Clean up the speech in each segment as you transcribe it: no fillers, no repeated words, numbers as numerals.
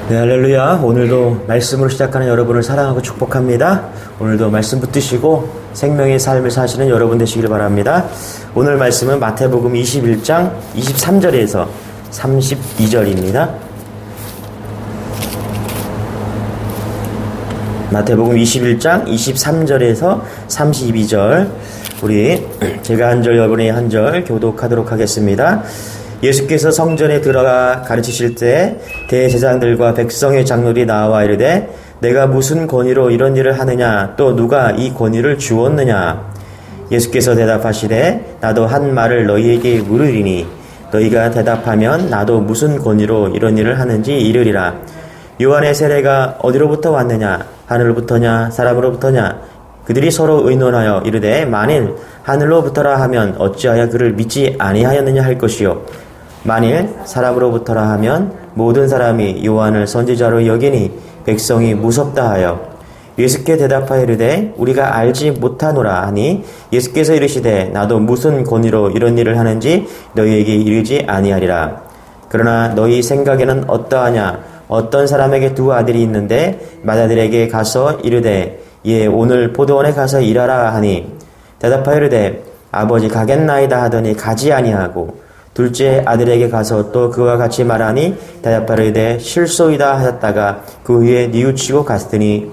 네, 할렐루야. 오늘도 말씀으로 시작하는 여러분을 사랑하고 축복합니다. 오늘도 말씀 붙드시고 생명의 삶을 사시는 여러분 되시길 바랍니다. 오늘 말씀은 마태복음 21장 23절에서 32절입니다. 마태복음 21장 23절에서 32절 우리 제가 한 절 여러분이 한 절 교독하도록 하겠습니다. 예수께서 성전에 들어가 가르치실 때 대제사장들과 백성의 장로들이 나와 이르되 내가 무슨 권위로 이런 일을 하느냐 또 누가 이 권위를 주었느냐. 예수께서 대답하시되 나도 한 말을 너희에게 물으리니 너희가 대답하면 나도 무슨 권위로 이런 일을 하는지 이르리라. 요한의 세례가 어디로부터 왔느냐 하늘로부터냐 사람으로부터냐. 그들이 서로 의논하여 이르되 만일 하늘로부터라 하면 어찌하여 그를 믿지 아니하였느냐 할 것이요 만일 사람으로부터라 하면 모든 사람이 요한을 선지자로 여기니 백성이 무섭다 하여 예수께 대답하여 이르되 우리가 알지 못하노라 하니 예수께서 이르시되 나도 무슨 권위로 이런 일을 하는지 너희에게 이르지 아니하리라. 그러나 너희 생각에는 어떠하냐. 어떤 사람에게 두 아들이 있는데 맏아들에게 가서 이르되 예 오늘 포도원에 가서 일하라 하니 대답하여 이르되 아버지 가겠나이다 하더니 가지 아니하고 둘째 아들에게 가서 또 그와 같이 말하니 대답하여 이르되 실소이다 하였다가 그 후에 뉘우치고 갔으니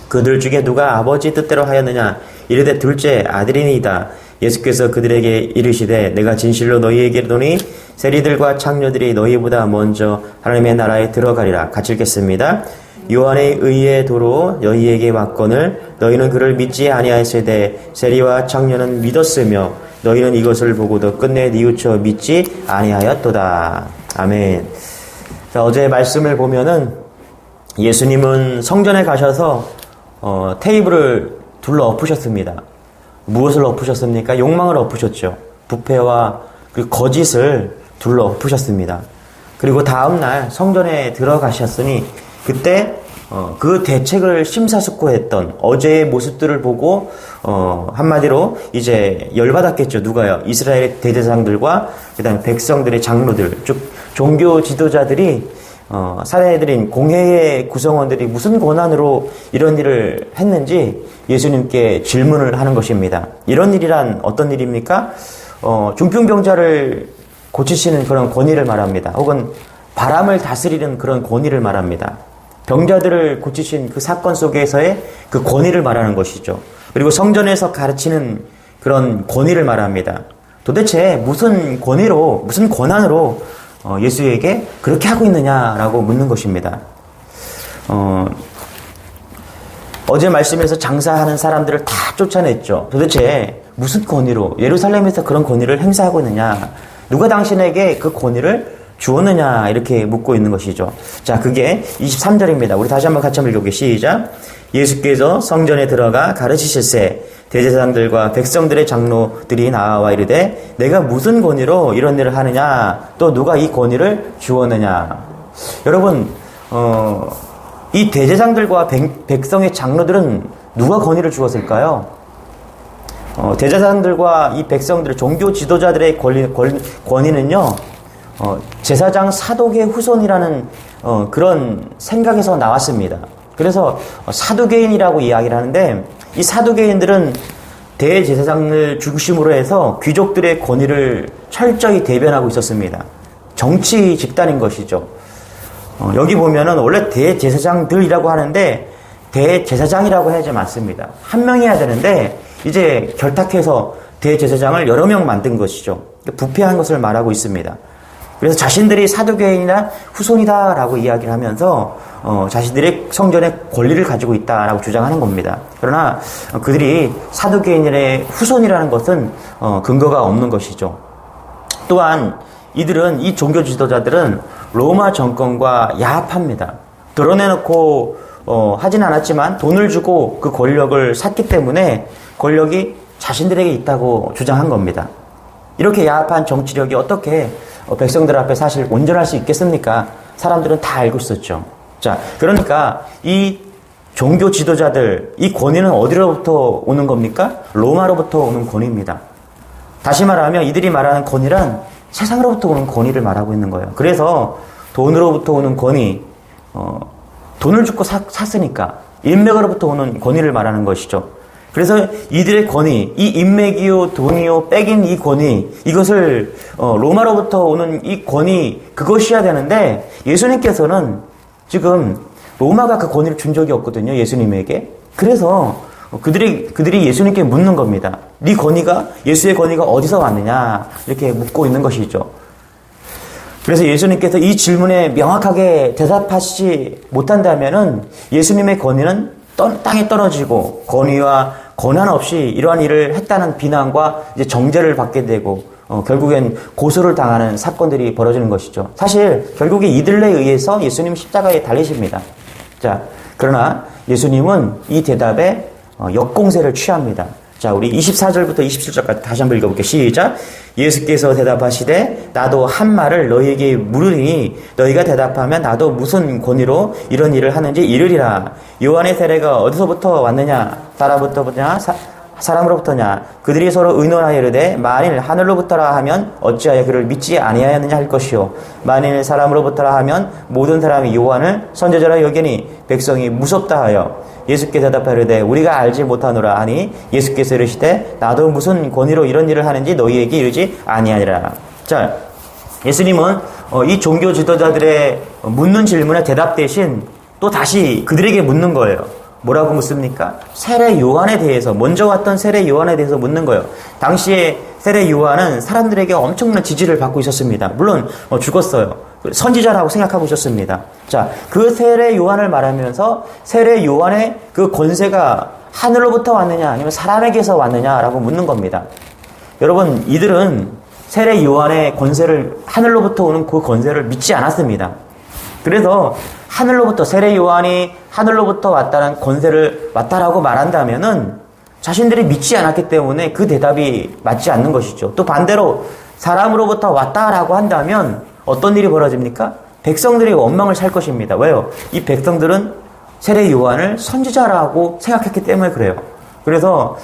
그들 중에 누가 아버지 뜻대로 하였느냐 이르되 둘째 아들이니이다. 예수께서 그들에게 이르시되 내가 진실로 너희에게 이르노니 세리들과 창녀들이 너희보다 먼저 하나님의 나라에 들어가리라. 같이 읽겠습니다. 요한의 의의 도로 너희에게 왔거늘 너희는 그를 믿지 아니하였으되 세리와 창녀는 믿었으며 너희는 이것을 보고도 끝내 뉘우쳐 믿지 아니하였도다. 아멘. 자, 어제 말씀을 보면은 예수님은 성전에 가셔서 테이블을 둘러 엎으셨습니다. 무엇을 엎으셨습니까? 욕망을 엎으셨죠. 부패와 그리고 거짓을 둘러 엎으셨습니다. 그리고 다음날 성전에 들어가셨으니 그때 그 대책을 심사숙고했던 어제의 모습들을 보고 한마디로 이제 열받았겠죠. 누가요? 이스라엘의 대제사장들과 그다음에 백성들의 장로들, 즉 종교 지도자들이 사례해드린 공회의 구성원들이 무슨 권한으로 이런 일을 했는지 예수님께 질문을 하는 것입니다. 이런 일이란 어떤 일입니까? 중풍병자를 고치시는 그런 권위를 말합니다. 혹은 바람을 다스리는 그런 권위를 말합니다. 병자들을 고치신 그 사건 속에서의 그 권위를 말하는 것이죠. 그리고 성전에서 가르치는 그런 권위를 말합니다. 도대체 무슨 권위로, 무슨 권한으로 예수에게 그렇게 하고 있느냐라고 묻는 것입니다. 어제 말씀에서 장사하는 사람들을 다 쫓아냈죠. 도대체 무슨 권위로 예루살렘에서 그런 권위를 행사하고 있느냐. 누가 당신에게 그 권위를 주었느냐 이렇게 묻고 있는 것이죠. 자, 그게 23절입니다. 우리 다시 한번 같이 한번 읽어볼게요. 시작. 예수께서 성전에 들어가 가르치실세 대제사장들과 백성들의 장로들이 나와 이르되 내가 무슨 권위로 이런 일을 하느냐 또 누가 이 권위를 주었느냐. 여러분 이 대제사장들과 백성의 장로들은 누가 권위를 주었을까요? 대제사장들과 이 백성들의 종교 지도자들의 권위는요 제사장 사독의 후손이라는 그런 생각에서 나왔습니다. 그래서 사두개인이라고 이야기를 하는데 이 사두개인들은 대제사장을 중심으로 해서 귀족들의 권위를 철저히 대변하고 있었습니다. 정치 집단인 것이죠. 여기 보면은 원래 대제사장들이라고 하는데 대제사장이라고 하지 않습니다. 한 명이어야 되는데 이제 결탁해서 대제사장을 여러 명 만든 것이죠. 부패한 것을 말하고 있습니다. 그래서 자신들이 사두개인이나 후손이다라고 이야기를 하면서 자신들이 성전의 권리를 가지고 있다라고 주장하는 겁니다. 그러나 그들이 사두개인의 후손이라는 것은 근거가 없는 것이죠. 또한 이들은 이 종교 지도자들은 로마 정권과 야합합니다. 드러내놓고 하진 않았지만 돈을 주고 그 권력을 샀기 때문에 권력이 자신들에게 있다고 주장한 겁니다. 이렇게 야합한 정치력이 어떻게 백성들 앞에 사실 온전할 수 있겠습니까? 사람들은 다 알고 있었죠. 자, 그러니까 이 종교 지도자들, 이 권위는 어디로부터 오는 겁니까? 로마로부터 오는 권위입니다. 다시 말하면 이들이 말하는 권위란 세상으로부터 오는 권위를 말하고 있는 거예요. 그래서 돈으로부터 오는 권위, 돈을 주고 샀으니까 인맥으로부터 오는 권위를 말하는 것이죠. 그래서 이들의 권위, 이 인맥이요, 돈이요, 빽인 이 권위, 이것을 로마로부터 오는 이 권위, 그것이어야 되는데 예수님께서는 지금 로마가 그 권위를 준 적이 없거든요, 예수님에게. 그래서 그들이 예수님께 묻는 겁니다. 네 권위가, 예수의 권위가 어디서 왔느냐, 이렇게 묻고 있는 것이죠. 그래서 예수님께서 이 질문에 명확하게 대답하시지 못한다면은 예수님의 권위는 땅에 떨어지고 권위와 권한 없이 이러한 일을 했다는 비난과 이제 정죄를 받게 되고 결국엔 고소를 당하는 사건들이 벌어지는 것이죠. 사실 결국에 이들에 의해서 예수님 십자가에 달리십니다. 자, 그러나 예수님은 이 대답에 역공세를 취합니다. 자, 우리 24절부터 27절까지 다시 한번 읽어볼게요. 시작. 예수께서 대답하시되 나도 한 말을 너희에게 물으니 너희가 대답하면 나도 무슨 권위로 이런 일을 하는지 이르리라. 요한의 세례가 어디서부터 왔느냐? 사람으로부터냐? 그들이 서로 의논하여 이르되 만일 하늘로부터라 하면 어찌하여 그를 믿지 아니하였느냐 할 것이요 만일 사람으로부터라 하면 모든 사람이 요한을 선지자라 여기니 백성이 무섭다 하여 예수께서 대답하시되 우리가 알지 못하노라 하니 예수께서 이르시되 나도 무슨 권위로 이런 일을 하는지 너희에게 이르지 아니하니라. 자, 예수님은 이 종교 지도자들의 묻는 질문에 대답 대신 또 다시 그들에게 묻는 거예요. 뭐라고 묻습니까? 세례 요한에 대해서, 먼저 왔던 세례 요한에 대해서 묻는 거예요. 당시에 세례 요한은 사람들에게 엄청난 지지를 받고 있었습니다. 물론 죽었어요. 선지자라고 생각하고 있었습니다. 자, 그 세례 요한을 말하면서 세례 요한의 그 권세가 하늘로부터 왔느냐 아니면 사람에게서 왔느냐라고 묻는 겁니다. 여러분, 이들은 세례 요한의 권세를, 하늘로부터 오는 그 권세를 믿지 않았습니다. 그래서 하늘로부터, 세례 요한이 하늘로부터 왔다는 권세를 왔다라고 말한다면은 자신들이 믿지 않았기 때문에 그 대답이 맞지 않는 것이죠. 또 반대로 사람으로부터 왔다라고 한다면 어떤 일이 벌어집니까? 백성들이 원망을 살 것입니다. 왜요? 이 백성들은 세례 요한을 선지자라고 생각했기 때문에 그래요. 그래서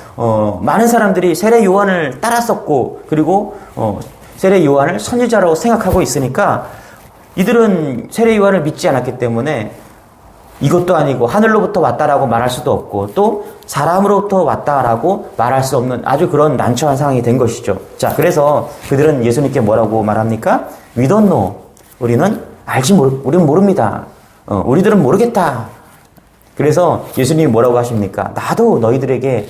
많은 사람들이 세례 요한을 따랐었고 그리고 세례 요한을 선지자라고 생각하고 있으니까 이들은 세례 요한을 믿지 않았기 때문에 이것도 아니고 하늘로부터 왔다라고 말할 수도 없고 또 사람으로부터 왔다라고 말할 수 없는 아주 그런 난처한 상황이 된 것이죠. 자, 그래서 그들은 예수님께 뭐라고 말합니까? We don't know. 우리는 우리는 모릅니다. 우리들은 모르겠다. 그래서 예수님이 뭐라고 하십니까? 나도 너희들에게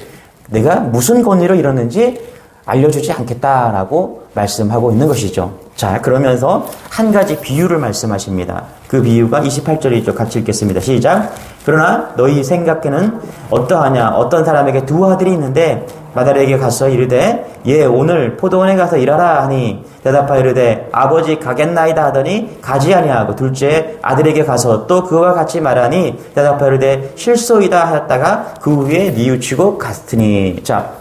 내가 무슨 권위로 이러는지 알려주지 않겠다라고 말씀하고 있는 것이죠. 자, 그러면서 한 가지 비유를 말씀하십니다. 그 비유가 28절이죠. 같이 읽겠습니다. 시작. 그러나 너희 생각에는 어떠하냐? 어떤 사람에게 두 아들이 있는데 마다리에게 가서 이르되 오늘 포도원에 가서 일하라 하니 대답하여 이르되 아버지 가겠나이다 하더니 가지 아니하고 둘째 아들에게 가서 또 그와 같이 말하니 대답하여 이르되 실소이다 하였다가 그 후에 뉘우치고 갔으니. 자,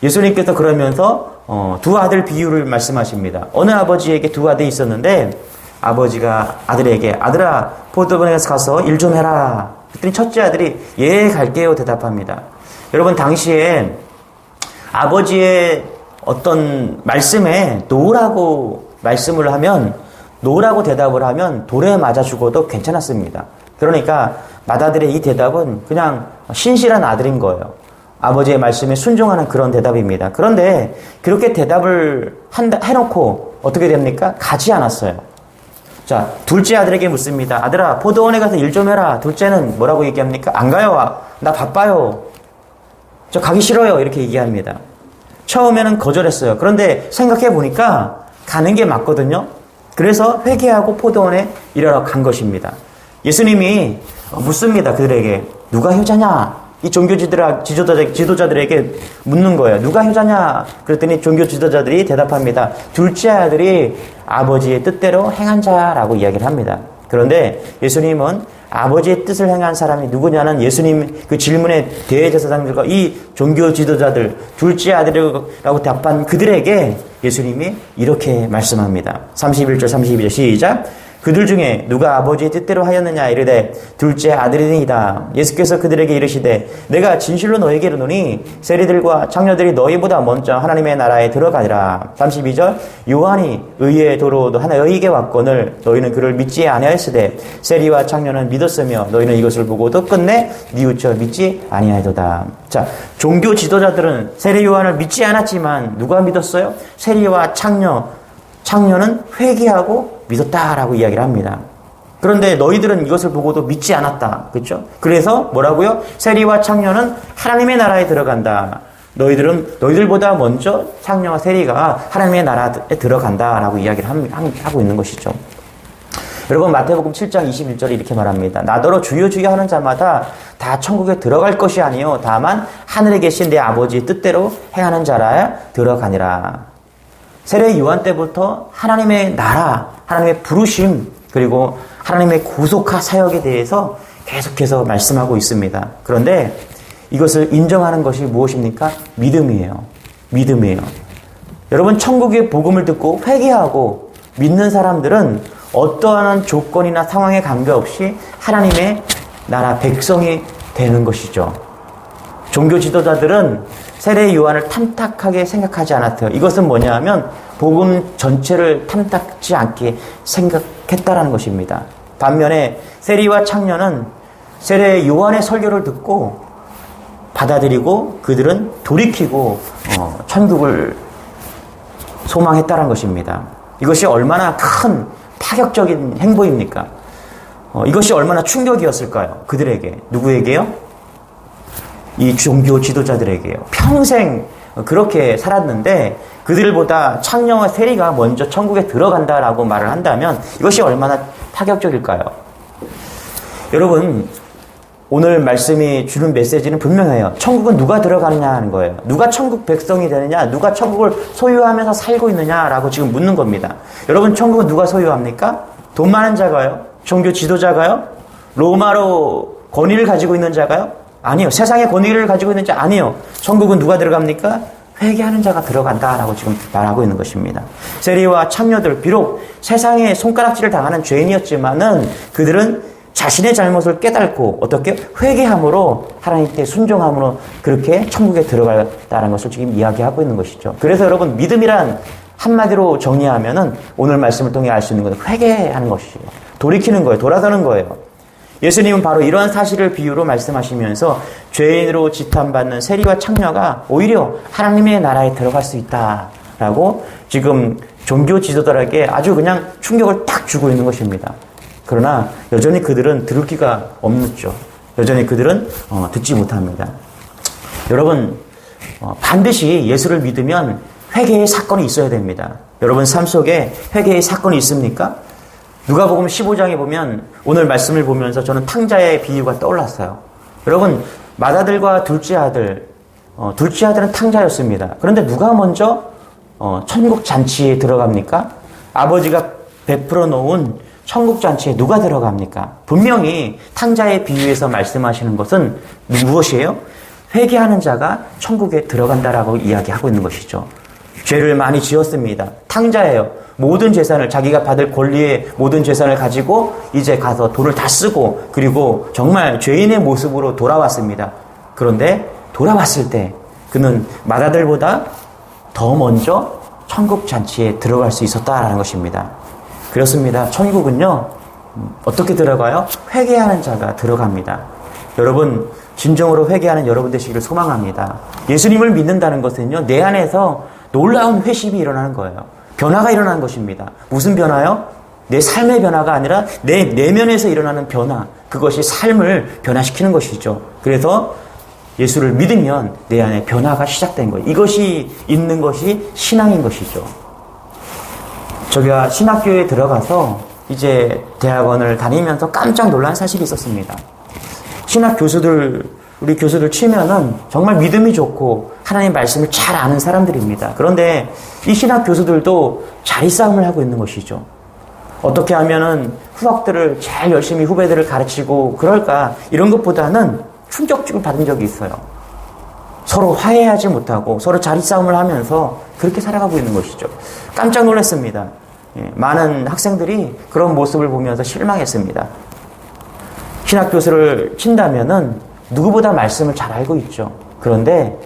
예수님께서 그러면서 두 아들 비유를 말씀하십니다. 어느 아버지에게 두 아들이 있었는데 아버지가 아들에게 아들아 포도원에 가서 일 좀 해라. 그랬더니 첫째 아들이 예 갈게요 대답합니다. 여러분, 당시에 아버지의 어떤 말씀에 노라고 말씀을 하면, 노라고 대답을 하면 돌에 맞아 죽어도 괜찮았습니다. 그러니까 맏아들의 이 대답은 그냥 신실한 아들인 거예요. 아버지의 말씀에 순종하는 그런 대답입니다. 그런데 그렇게 대답을 해놓고 어떻게 됩니까? 가지 않았어요. 자, 둘째 아들에게 묻습니다. 아들아, 포도원에 가서 일 좀 해라. 둘째는 뭐라고 얘기합니까? 안 가요. 나 바빠요. 저 가기 싫어요. 이렇게 얘기합니다. 처음에는 거절했어요. 그런데 생각해 보니까 가는 게 맞거든요. 그래서 회개하고 포도원에 일하러 간 것입니다. 예수님이 묻습니다. 그들에게 누가 효자냐? 이 종교 지도자들에게 묻는 거예요. 누가 효자냐? 그랬더니 종교 지도자들이 대답합니다. 둘째 아들이 아버지의 뜻대로 행한 자라고 이야기를 합니다. 그런데 예수님은 아버지의 뜻을 행한 사람이 누구냐는 예수님 그 질문에 대제사장들과 이 종교 지도자들, 둘째 아들이라고 답한 그들에게 예수님이 이렇게 말씀합니다. 31절 32절 시작. 그들 중에 누가 아버지의 뜻대로 하였느냐 이르되 둘째 아들이니이다. 예수께서 그들에게 이르시되 내가 진실로 너희에게 이르노니 세리들과 창녀들이 너희보다 먼저 하나님의 나라에 들어가리라. 32절 요한이 의의 도로 너희에게 왔거늘 너희는 그를 믿지 아니하였으되 세리와 창녀는 믿었으며 너희는 이것을 보고도 끝내 뉘우쳐 믿지 아니하였도다. 자, 종교 지도자들은 세리 요한을 믿지 않았지만 누가 믿었어요? 세리와 창녀는 회개하고 믿었다라고 이야기를 합니다. 그런데 너희들은 이것을 보고도 믿지 않았다. 그렇죠? 그래서 뭐라고요? 세리와 창녀는 하나님의 나라에 들어간다. 너희들보다 먼저 창녀와 세리가 하나님의 나라에 들어간다라고 이야기를 하고 있는 것이죠. 여러분 마태복음 7장 21절에 이렇게 말합니다. 나더러 주여 주여 하는 자마다 다 천국에 들어갈 것이 아니요 다만 하늘에 계신 내 아버지의 뜻대로 행하는 자라야 들어가니라. 세례 요한 때부터 하나님의 나라, 하나님의 부르심, 그리고 하나님의 구속화 사역에 대해서 계속해서 말씀하고 있습니다. 그런데 이것을 인정하는 것이 무엇입니까? 믿음이에요. 믿음이에요. 여러분 천국의 복음을 듣고 회개하고 믿는 사람들은 어떠한 조건이나 상황에 관계없이 하나님의 나라 백성이 되는 것이죠. 종교 지도자들은 세례 요한을 탐탁하게 생각하지 않았어요. 이것은 뭐냐 하면 복음 전체를 탐탁지 않게 생각했다라는 것입니다. 반면에 세리와 창녀는 세례 요한의 설교를 듣고 받아들이고 그들은 돌이키고 천국을 소망했다는 것입니다. 이것이 얼마나 큰 파격적인 행보입니까? 이것이 얼마나 충격이었을까요? 그들에게. 누구에게요? 이 종교 지도자들에게요. 평생 그렇게 살았는데 그들보다 창녀와 세리가 먼저 천국에 들어간다라고 말을 한다면 이것이 얼마나 파격적일까요? 여러분 오늘 말씀이 주는 메시지는 분명해요. 천국은 누가 들어가느냐 하는 거예요. 누가 천국 백성이 되느냐, 누가 천국을 소유하면서 살고 있느냐라고 지금 묻는 겁니다. 여러분 천국은 누가 소유합니까? 돈 많은 자가요? 종교 지도자가요? 로마로 권위를 가지고 있는 자가요? 아니요. 세상의 권위를 가지고 있는 자 아니요. 천국은 누가 들어갑니까? 회개하는 자가 들어간다라고 지금 말하고 있는 것입니다. 세리와 창녀들 비록 세상에 손가락질을 당하는 죄인이었지만은 그들은 자신의 잘못을 깨닫고 어떻게 회개함으로 하나님께 순종함으로 그렇게 천국에 들어간다는 것을 지금 이야기하고 있는 것이죠. 그래서 여러분 믿음이란 한마디로 정리하면은 오늘 말씀을 통해 알 수 있는 것은 회개하는 것이에요. 돌이키는 거예요. 돌아서는 거예요. 예수님은 바로 이러한 사실을 비유로 말씀하시면서 죄인으로 지탄받는 세리와 창녀가 오히려 하나님의 나라에 들어갈 수 있다라고 지금 종교 지도자들에게 아주 그냥 충격을 딱 주고 있는 것입니다. 그러나 여전히 그들은 들을 귀가 없죠. 여전히 그들은 듣지 못합니다. 여러분 반드시 예수를 믿으면 회개의 사건이 있어야 됩니다. 여러분 삶 속에 회개의 사건이 있습니까? 누가복음 15장에 보면 오늘 말씀을 보면서 저는 탕자의 비유가 떠올랐어요. 여러분 맏아들과 둘째 아들은 탕자였습니다. 그런데 누가 먼저 천국 잔치에 들어갑니까? 아버지가 베풀어 놓은 천국 잔치에 누가 들어갑니까? 분명히 탕자의 비유에서 말씀하시는 것은 무엇이에요? 회개하는 자가 천국에 들어간다라고 이야기하고 있는 것이죠. 죄를 많이 지었습니다. 탕자예요. 모든 재산을 자기가 받을 권리의 모든 재산을 가지고 이제 가서 돈을 다 쓰고 그리고 정말 죄인의 모습으로 돌아왔습니다. 그런데 돌아왔을 때 그는 맏아들보다 더 먼저 천국 잔치에 들어갈 수 있었다라는 것입니다. 그렇습니다. 천국은요 어떻게 들어가요? 회개하는 자가 들어갑니다. 여러분 진정으로 회개하는 여러분 되시기를 소망합니다. 예수님을 믿는다는 것은요 내 안에서 놀라운 회심이 일어나는 거예요. 변화가 일어나는 것입니다. 무슨 변화요? 내 삶의 변화가 아니라 내 내면에서 일어나는 변화. 그것이 삶을 변화시키는 것이죠. 그래서 예수를 믿으면 내 안에 변화가 시작된 거예요. 이것이 있는 것이 신앙인 것이죠. 제가 신학교에 들어가서 이제 대학원을 다니면서 깜짝 놀란 사실이 있었습니다. 신학 교수들, 우리 교수들 치면은 정말 믿음이 좋고 하나님 말씀을 잘 아는 사람들입니다. 그런데 이 신학 교수들도 자리싸움을 하고 있는 것이죠. 어떻게 하면은 후학들을 잘 열심히 후배들을 가르치고 그럴까 이런 것보다는 충격을 받은 적이 있어요. 서로 화해하지 못하고 서로 자리싸움을 하면서 그렇게 살아가고 있는 것이죠. 깜짝 놀랐습니다. 많은 학생들이 그런 모습을 보면서 실망했습니다. 신학교수를 친다면은 누구보다 말씀을 잘 알고 있죠. 그런데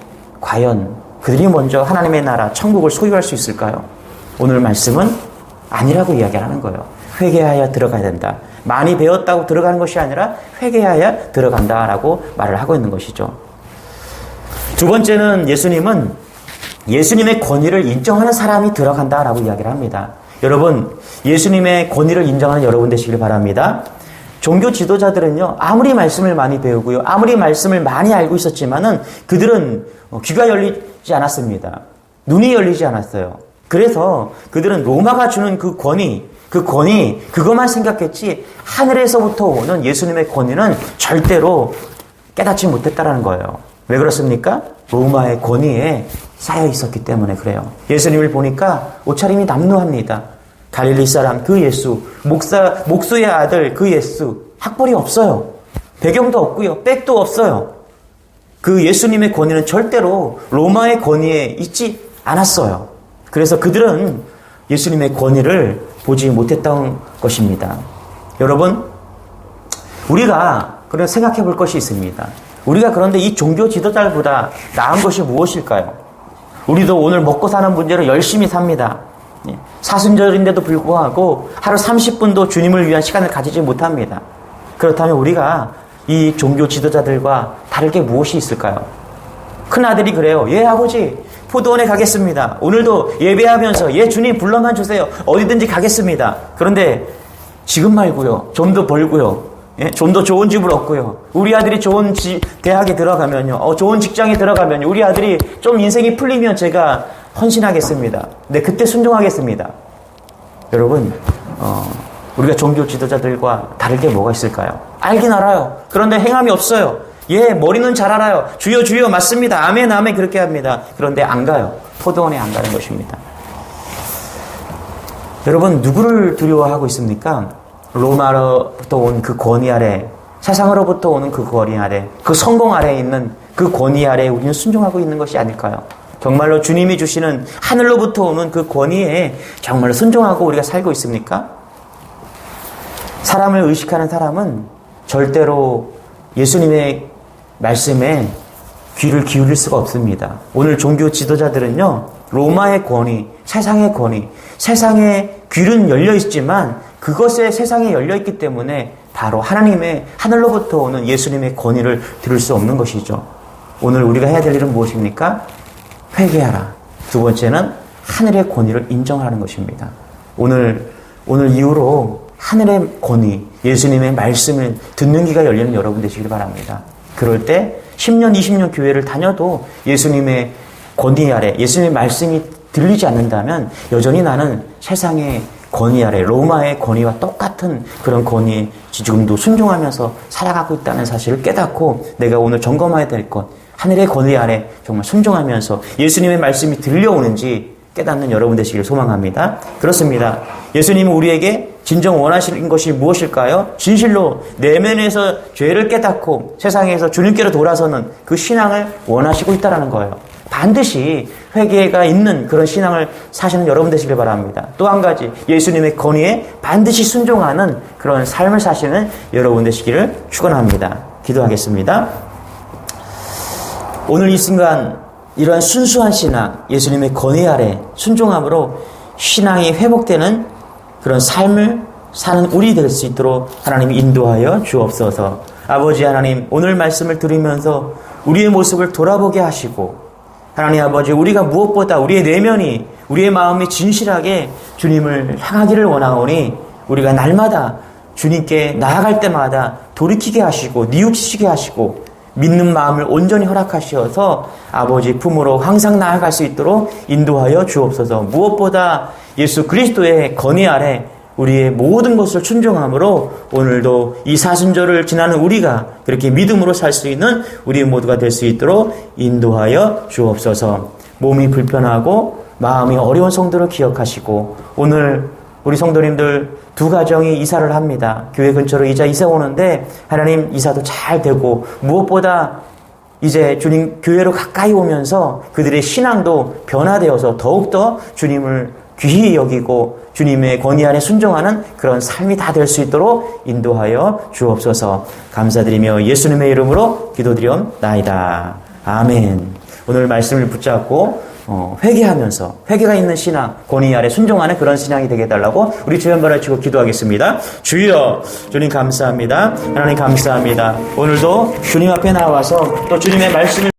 과연 그들이 먼저 하나님의 나라, 천국을 소유할 수 있을까요? 오늘 말씀은 아니라고 이야기하는 거예요. 회개하여 들어가야 된다. 많이 배웠다고 들어가는 것이 아니라 회개하여 들어간다라고 말을 하고 있는 것이죠. 두 번째는 예수님은 예수님의 권위를 인정하는 사람이 들어간다라고 이야기를 합니다. 여러분, 예수님의 권위를 인정하는 여러분 되시길 바랍니다. 종교 지도자들은요, 아무리 말씀을 많이 배우고요, 아무리 말씀을 많이 알고 있었지만은 그들은 귀가 열리지 않았습니다. 눈이 열리지 않았어요. 그래서 그들은 로마가 주는 그 권위, 그것만 생각했지 하늘에서부터 오는 예수님의 권위는 절대로 깨닫지 못했다라는 거예요. 왜 그렇습니까? 로마의 권위에 쌓여 있었기 때문에 그래요. 예수님을 보니까 옷차림이 남루합니다. 갈릴리 사람 그 예수, 목수의 아들 그 예수, 학벌이 없어요. 배경도 없고요. 백도 없어요. 그 예수님의 권위는 절대로 로마의 권위에 있지 않았어요. 그래서 그들은 예수님의 권위를 보지 못했던 것입니다. 여러분, 우리가 그런 생각해 볼 것이 있습니다. 우리가 그런데 이 종교 지도자들보다 나은 것이 무엇일까요? 우리도 오늘 먹고 사는 문제로 열심히 삽니다. 사순절인데도 불구하고 하루 30분도 주님을 위한 시간을 가지지 못합니다. 그렇다면 우리가 이 종교 지도자들과 다를 게 무엇이 있을까요? 큰아들이 그래요. 예, 아버지, 포도원에 가겠습니다. 오늘도 예배하면서 예, 주님 불러만 주세요. 어디든지 가겠습니다. 그런데 지금 말고요. 좀 더 벌고요. 예? 좀 더 좋은 집을 얻고요. 우리 아들이 좋은 대학에 들어가면요. 좋은 직장에 들어가면요. 우리 아들이 좀 인생이 풀리면 제가 헌신하겠습니다. 네, 그때 순종하겠습니다. 여러분, 우리가 종교 지도자들과 다를 게 뭐가 있을까요? 알긴 알아요. 그런데 행함이 없어요. 예, 머리는 잘 알아요. 주여 주여 맞습니다. 아멘 아멘 그렇게 합니다. 그런데 안 가요. 포도원에 안 가는 것입니다. 여러분, 누구를 두려워하고 있습니까? 로마로부터 온 그 권위 아래, 세상으로부터 오는 그 권위 아래, 그 성공 아래에 있는 그 권위 아래에 우리는 순종하고 있는 것이 아닐까요? 정말로 주님이 주시는 하늘로부터 오는 그 권위에 정말로 순종하고 우리가 살고 있습니까? 사람을 의식하는 사람은 절대로 예수님의 말씀에 귀를 기울일 수가 없습니다. 오늘 종교 지도자들은요, 로마의 권위, 세상의 권위, 세상의 귀는 열려 있지만 그것에 세상에 열려 있기 때문에 바로 하나님의 하늘로부터 오는 예수님의 권위를 들을 수 없는 것이죠. 오늘 우리가 해야 될 일은 무엇입니까? 회개하라. 두 번째는 하늘의 권위를 인정하는 것입니다. 오늘 이후로 하늘의 권위, 예수님의 말씀을 듣는 귀가 열리는 여러분 되시길 바랍니다. 그럴 때 10년, 20년 교회를 다녀도 예수님의 권위 아래, 예수님의 말씀이 들리지 않는다면 여전히 나는 세상의 권위 아래, 로마의 권위와 똑같은 그런 권위에 지금도 순종하면서 살아가고 있다는 사실을 깨닫고 내가 오늘 점검해야 될 것, 하늘의 권위 아래 정말 순종하면서 예수님의 말씀이 들려오는지 깨닫는 여러분 되시길 소망합니다. 그렇습니다. 예수님은 우리에게 진정 원하시는 것이 무엇일까요? 진실로 내면에서 죄를 깨닫고 세상에서 주님께로 돌아서는 그 신앙을 원하시고 있다는 거예요. 반드시 회개가 있는 그런 신앙을 사시는 여러분 되시길 바랍니다. 또 한 가지, 예수님의 권위에 반드시 순종하는 그런 삶을 사시는 여러분 되시기를 축원합니다. 기도하겠습니다. 오늘 이 순간 이러한 순수한 신앙, 예수님의 권위 아래 순종함으로 신앙이 회복되는 그런 삶을 사는 우리 될 수 있도록 하나님이 인도하여 주옵소서. 아버지 하나님, 오늘 말씀을 들으면서 우리의 모습을 돌아보게 하시고, 하나님 아버지, 우리가 무엇보다 우리의 내면이, 우리의 마음이 진실하게 주님을 향하기를 원하오니 우리가 날마다 주님께 나아갈 때마다 돌이키게 하시고 뉘우치게 하시고 믿는 마음을 온전히 허락하시어서 아버지 품으로 항상 나아갈 수 있도록 인도하여 주옵소서. 무엇보다 예수 그리스도의 권위 아래 우리의 모든 것을 순종함으로 오늘도 이 사순절을 지나는 우리가 그렇게 믿음으로 살 수 있는 우리 모두가 될 수 있도록 인도하여 주옵소서. 몸이 불편하고 마음이 어려운 성도를 기억하시고, 오늘 우리 성도님들 두 가정이 이사를 합니다. 교회 근처로 이사 오는데 하나님 이사도 잘 되고, 무엇보다 이제 주님 교회로 가까이 오면서 그들의 신앙도 변화되어서 더욱더 주님을 귀히 여기고 주님의 권위 안에 순종하는 그런 삶이 다 될 수 있도록 인도하여 주옵소서. 감사드리며 예수님의 이름으로 기도드리옵나이다. 아멘. 오늘 말씀을 붙잡고 회개하면서 회개가 있는 신앙, 권위 아래 순종하는 그런 신앙이 되게 해달라고 우리 주 한번 치고 기도하겠습니다. 주여, 주님 감사합니다. 하나님 감사합니다. 오늘도 주님 앞에 나와서 또 주님의 말씀을